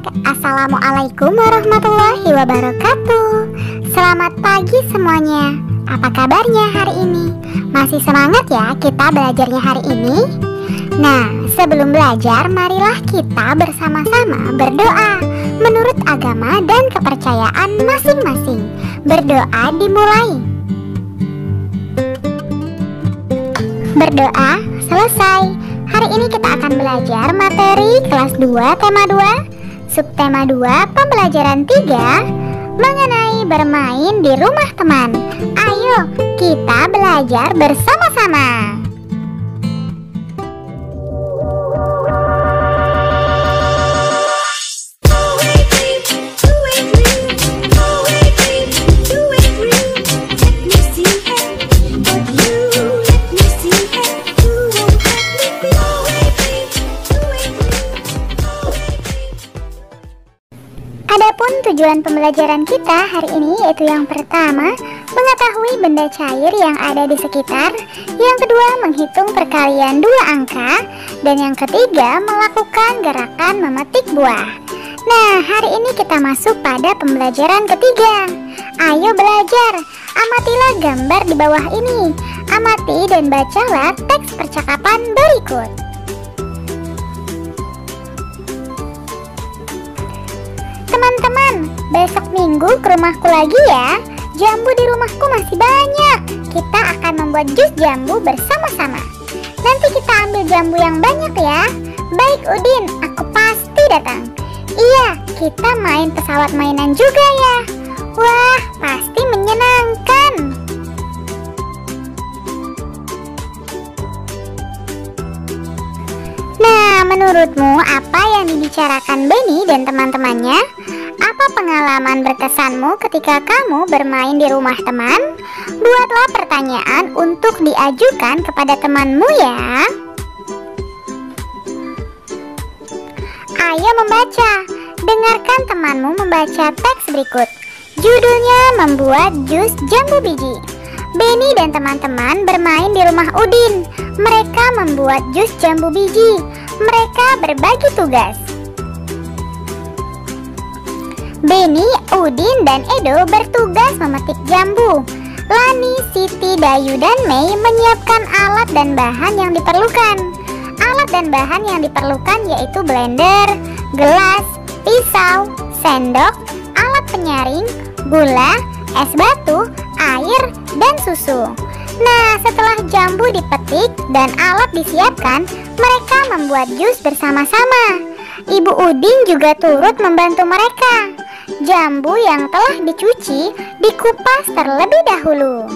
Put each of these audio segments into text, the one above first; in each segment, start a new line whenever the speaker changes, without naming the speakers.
anak-anak, assalamualaikum warahmatullahi wabarakatuh. Selamat pagi semuanya. Apa kabarnya hari ini? Masih semangat ya kita belajarnya hari ini? Nah, sebelum belajar, marilah kita bersama-sama berdoa menurut agama dan kepercayaan masing-masing. Berdoa dimulai. Berdoa selesai. Hari ini kita akan belajar materi kelas 2 tema 2, subtema 2 pembelajaran 3 mengenai bermain di rumah teman. Ayo kita belajar bersama-sama. Adapun tujuan pembelajaran kita hari ini yaitu yang pertama, mengetahui benda cair yang ada di sekitar. Yang kedua, menghitung perkalian dua angka. Dan yang ketiga, melakukan gerakan memetik buah. Nah, hari ini kita masuk pada pembelajaran ketiga. Ayo belajar, amatilah gambar di bawah ini. Amati dan bacalah teks percakapan berikut. Teman-teman, besok minggu ke rumahku lagi ya. Jambu di rumahku masih banyak. Kita akan membuat jus jambu bersama-sama. Nanti kita ambil jambu yang banyak ya. Baik Udin, aku pasti datang. Iya, kita main pesawat mainan juga ya. Wah, pasti menyenangkan. Nah, menurutmu apa yang dibicarakan Benny dan teman-temannya? Apa pengalaman berkesanmu ketika kamu bermain di rumah teman? Buatlah pertanyaan untuk diajukan kepada temanmu ya. Ayo membaca. Dengarkan temanmu membaca teks berikut. Judulnya membuat jus jambu biji. Benny dan teman-teman bermain di rumah Udin. Mereka membuat jus jambu biji. Mereka berbagi tugas. Benny, Udin, dan Edo bertugas memetik jambu. Lani, Siti, Dayu, dan Mei menyiapkan alat dan bahan yang diperlukan. Alat dan bahan yang diperlukan yaitu blender, gelas, pisau, sendok, alat penyaring, gula, es batu, air, dan susu. Nah, setelah jambu dipetik dan alat disiapkan, mereka membuat jus bersama-sama. Ibu Udin juga turut membantu mereka. Jambu yang telah dicuci dikupas terlebih dahulu.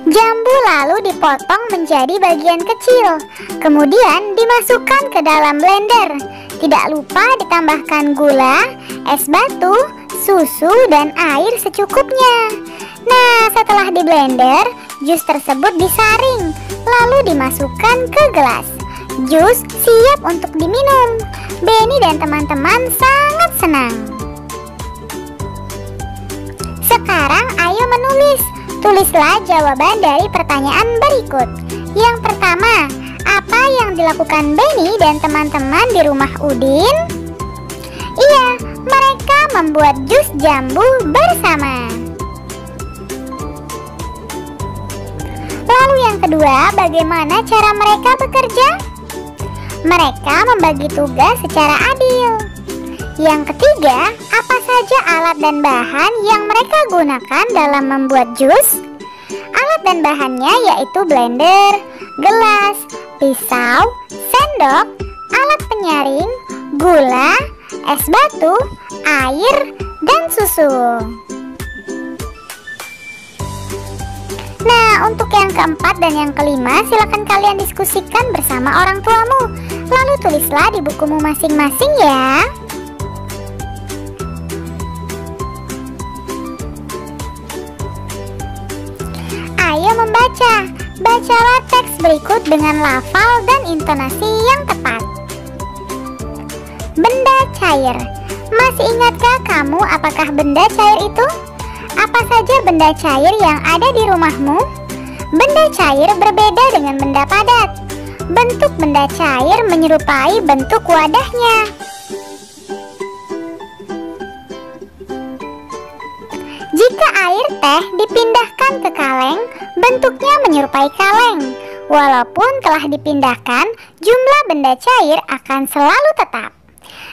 Jambu lalu dipotong menjadi bagian kecil, kemudian dimasukkan ke dalam blender. Tidak lupa ditambahkan gula, es batu, susu, dan air secukupnya. Nah, setelah di blender, jus tersebut disaring, lalu dimasukkan ke gelas. Jus siap untuk diminum. Benny dan teman-teman sangat senang. Sekarang ayo menulis. Tulislah jawaban dari pertanyaan berikut. Yang pertama, apa yang dilakukan Benny dan teman-teman di rumah Udin? Iya, mereka membuat jus jambu bersama. Lalu yang kedua, bagaimana cara mereka bekerja? Mereka membagi tugas secara adil. Yang ketiga, apa saja alat dan bahan yang mereka gunakan dalam membuat jus? Alat dan bahannya yaitu blender, gelas, pisau, sendok, alat penyaring, gula, es batu, air, dan susu. Nah, untuk yang keempat dan yang kelima, silakan kalian diskusikan bersama orang tuamu. Lalu tulislah di bukumu masing-masing ya. Ayo membaca. Bacalah teks berikut dengan lafal dan intonasi yang tepat. Benda cair. Masih ingatkah kamu apakah benda cair itu? Apa saja benda cair yang ada di rumahmu? Benda cair berbeda dengan benda padat. bentuk benda cair menyerupai bentuk wadahnya. Jika air teh dipindahkan ke kaleng, bentuknya menyerupai kaleng. Walaupun telah dipindahkan, jumlah benda cair akan selalu tetap.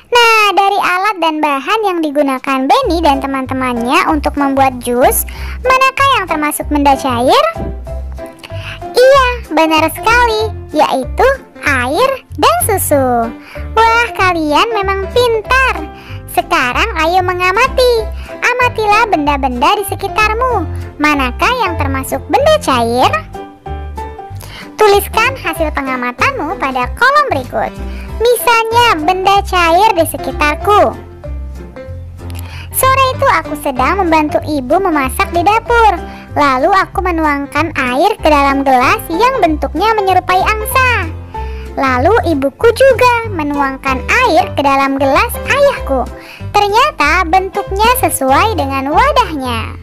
Nah, dari alat dan bahan yang digunakan Benny dan teman-temannya untuk membuat jus, manakah yang termasuk benda cair? Iya, benar sekali, yaitu air dan susu. Wah, kalian memang pintar. Sekarang ayo mengamati. Amatilah benda-benda di sekitarmu. Manakah yang termasuk benda cair? Tuliskan hasil pengamatanmu pada kolom berikut. Misalnya, benda cair di sekitarku. Sore itu aku sedang membantu ibu memasak di dapur. Lalu aku menuangkan air ke dalam gelas yang bentuknya menyerupai angsa. Lalu ibuku juga menuangkan air ke dalam gelas ayahku. Ternyata bentuknya sesuai dengan wadahnya.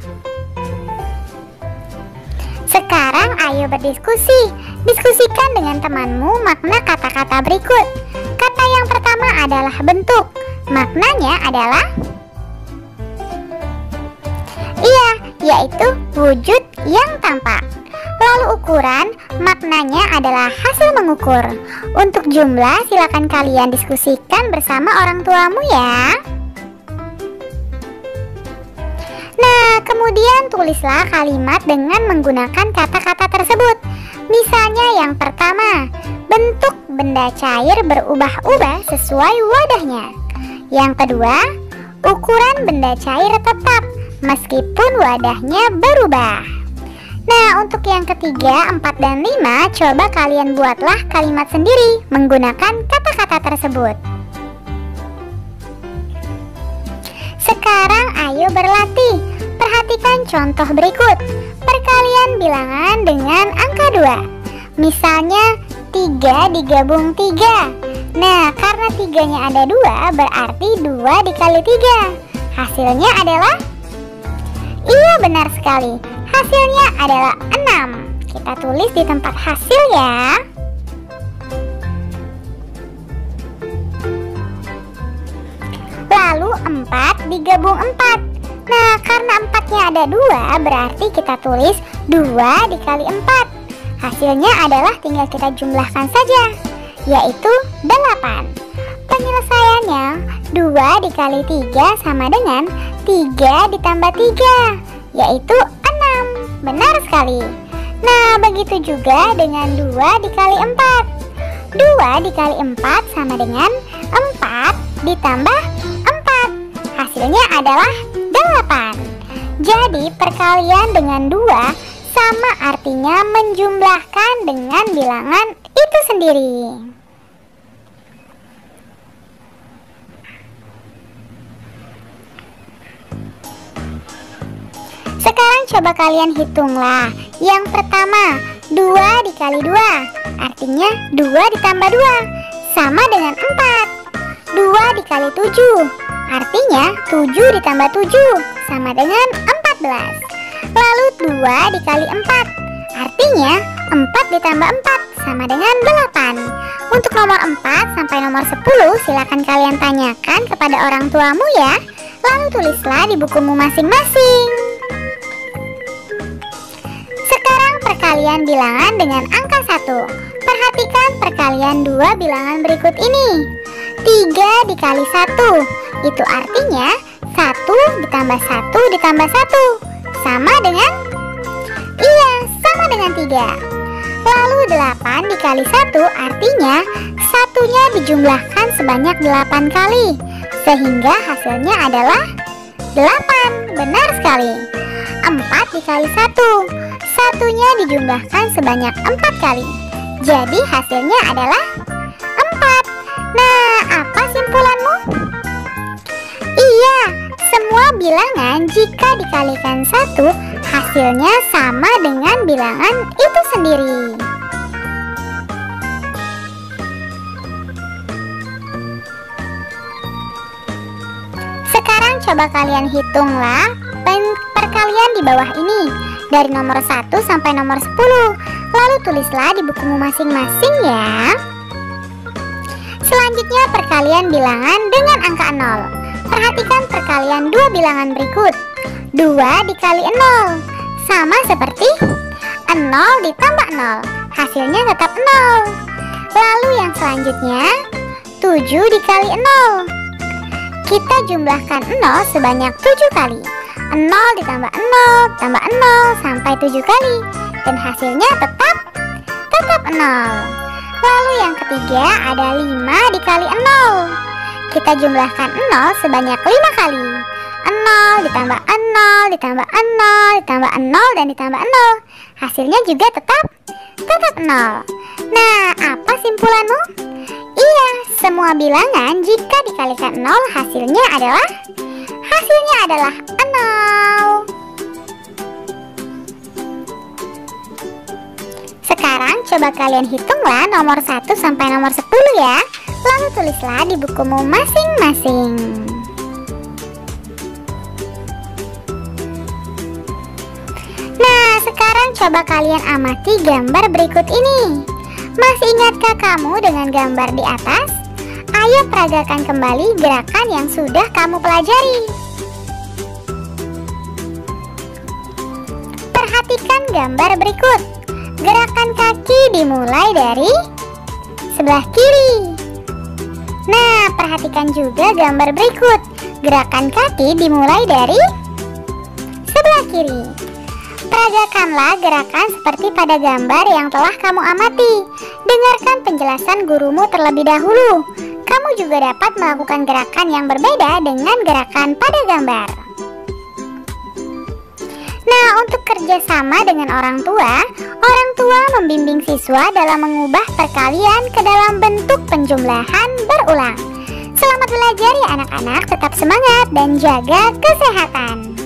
Sekarang ayo berdiskusi. Diskusikan dengan temanmu makna kata-kata berikut. Kata yang pertama adalah bentuk. Maknanya adalah iya, yaitu wujud yang tampak. Lalu ukuran, maknanya adalah hasil mengukur. Untuk jumlah, silakan kalian diskusikan bersama orang tuamu ya. Nah, kemudian tulislah kalimat dengan menggunakan kata-kata tersebut. Misalnya yang pertama, bentuk benda cair berubah-ubah sesuai wadahnya. Yang kedua, ukuran benda cair tetap meskipun wadahnya berubah. Nah, untuk yang ketiga, 4 dan 5, coba kalian buatlah kalimat sendiri menggunakan kata-kata tersebut. Sekarang ayo berlatih. Perhatikan contoh berikut. Perkalian bilangan dengan angka 2. Misalnya 3 digabung 3. Nah, karena 3-nya ada 2, berarti 2 dikali 3. Hasilnya adalah? Iya, benar sekali. Hasilnya adalah 6. Kita tulis di tempat hasil ya. Lalu 4 digabung 4. Nah, karena 4-nya ada 2, berarti kita tulis 2 dikali 4. Hasilnya adalah tinggal kita jumlahkan saja, yaitu 8. Penyelesaiannya 2 dikali 3 sama dengan 3 ditambah 3, yaitu 6. Benar sekali. Nah, begitu juga dengan 2 dikali 4. 2 dikali 4 sama dengan 4 ditambah 4. Hasilnya adalah 8. Jadi perkalian dengan 2 sama artinya menjumlahkan dengan bilangan itu sendiri. Sekarang coba kalian hitunglah. Yang pertama, 2 dikali 2, artinya 2 ditambah 2 sama dengan 4. 2 dikali 7, artinya 7 ditambah 7 sama dengan 14. Lalu 2 dikali 4, artinya 4 ditambah 4 sama dengan 8. Untuk nomor 4 sampai nomor 10 silakan kalian tanyakan kepada orang tuamu ya. Lalu tulislah di bukumu masing-masing. Sekarang perkalian bilangan dengan angka 1. Perhatikan perkalian 2 bilangan berikut ini. 3 dikali 1, itu artinya 1 ditambah 1 ditambah 1 sama dengan? Iya, sama dengan 3. Lalu 8 dikali 1 artinya satunya dijumlahkan sebanyak 8 kali, sehingga hasilnya adalah 8. Benar sekali. 4 dikali 1, satunya dijumlahkan sebanyak 4 kali, jadi hasilnya adalah 4. Nah, apa simpulanmu? Iya, semua bilangan jika dikalikan 1, hasilnya sama dengan bilangan itu sendiri. Sekarang coba kalian hitunglah perkalian di bawah ini dari nomor 1 sampai nomor 10. Lalu tulislah di bukumu masing-masing ya. Selanjutnya perkalian bilangan dengan angka 0. Perhatikan perkalian dua bilangan berikut. 2 dikali 0 sama seperti 0 ditambah 0, hasilnya tetap 0. Lalu yang selanjutnya 7 dikali 0. Kita jumlahkan 0 sebanyak 7 kali. 0 ditambah 0 tambah 0 sampai 7 kali, dan hasilnya tetap 0. Lalu yang ketiga ada 5 dikali 0. Kita jumlahkan 0 sebanyak 5 kali. 0 ditambah 0 ditambah 0 ditambah 0 dan ditambah 0, hasilnya juga tetap 0. Nah, apa simpulanmu? Iya, semua bilangan jika dikalikan 0 hasilnya adalah 0. Sekarang coba kalian hitunglah nomor 1 sampai nomor 10 ya. Lalu tulislah di bukumu masing-masing. Nah, sekarang coba kalian amati gambar berikut ini. Masih ingatkah kamu dengan gambar di atas? Ayo peragakan kembali gerakan yang sudah kamu pelajari. Perhatikan gambar berikut. Gerakan kaki dimulai dari sebelah kiri. Nah, perhatikan juga gambar berikut. Gerakan kaki dimulai dari sebelah kiri. Peragakanlah gerakan seperti pada gambar yang telah kamu amati. Dengarkan penjelasan gurumu terlebih dahulu. Kamu juga dapat melakukan gerakan yang berbeda dengan gerakan pada gambar. Nah, untuk kerjasama dengan orang tua membimbing siswa dalam mengubah perkalian ke dalam bentuk penjumlahan berulang. Selamat belajar ya anak-anak, tetap semangat dan jaga kesehatan.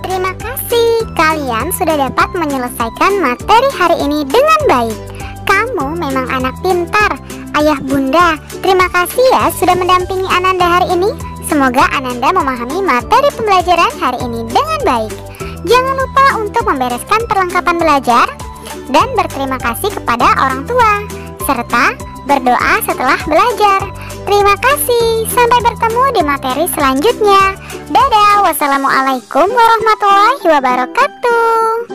Terima kasih, kalian sudah dapat menyelesaikan materi hari ini dengan baik. Kamu memang anak pintar. Ayah bunda, terima kasih ya sudah mendampingi Ananda hari ini. Semoga Ananda memahami materi pembelajaran hari ini dengan baik. Jangan lupa untuk membereskan perlengkapan belajar dan berterima kasih kepada orang tua, serta berdoa setelah belajar. Terima kasih, sampai bertemu di materi selanjutnya. Dadah, wassalamualaikum warahmatullahi wabarakatuh.